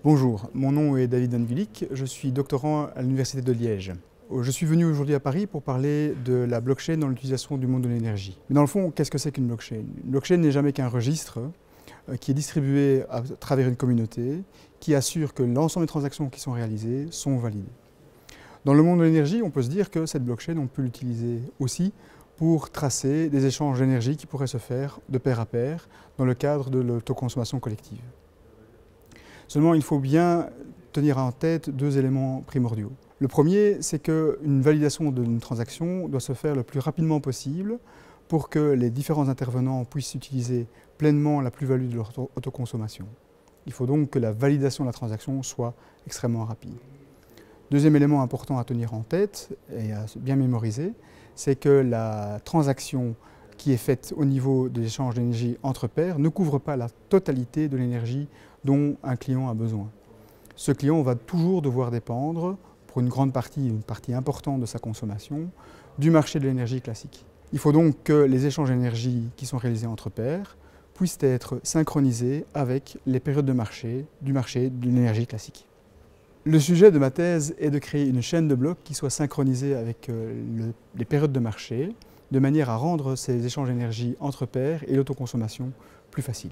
Bonjour, mon nom est David Angulik, je suis doctorant à l'Université de Liège. Je suis venu aujourd'hui à Paris pour parler de la blockchain dans l'utilisation du monde de l'énergie. Mais dans le fond, qu'est-ce que c'est qu'une blockchain? Une blockchain n'est jamais qu'un registre qui est distribué à travers une communauté qui assure que l'ensemble des transactions qui sont réalisées sont validées. Dans le monde de l'énergie, on peut se dire que cette blockchain, on peut l'utiliser aussi pour tracer des échanges d'énergie qui pourraient se faire de pair à pair dans le cadre de l'autoconsommation collective. Seulement, il faut bien tenir en tête deux éléments primordiaux. Le premier, c'est qu'une validation d'une transaction doit se faire le plus rapidement possible pour que les différents intervenants puissent utiliser pleinement la plus-value de leur autoconsommation. Il faut donc que la validation de la transaction soit extrêmement rapide. Deuxième élément important à tenir en tête et à bien mémoriser, c'est que la transaction qui est faite au niveau de l'échange d'énergie entre pairs ne couvre pas la totalité de l'énergie dont un client a besoin. Ce client va toujours devoir dépendre, pour une partie importante de sa consommation, du marché de l'énergie classique. Il faut donc que les échanges d'énergie qui sont réalisés entre pairs puissent être synchronisés avec les périodes de marché de l'énergie classique. Le sujet de ma thèse est de créer une chaîne de blocs qui soit synchronisée avec les périodes de marché, de manière à rendre ces échanges d'énergie entre pairs et l'autoconsommation plus faciles.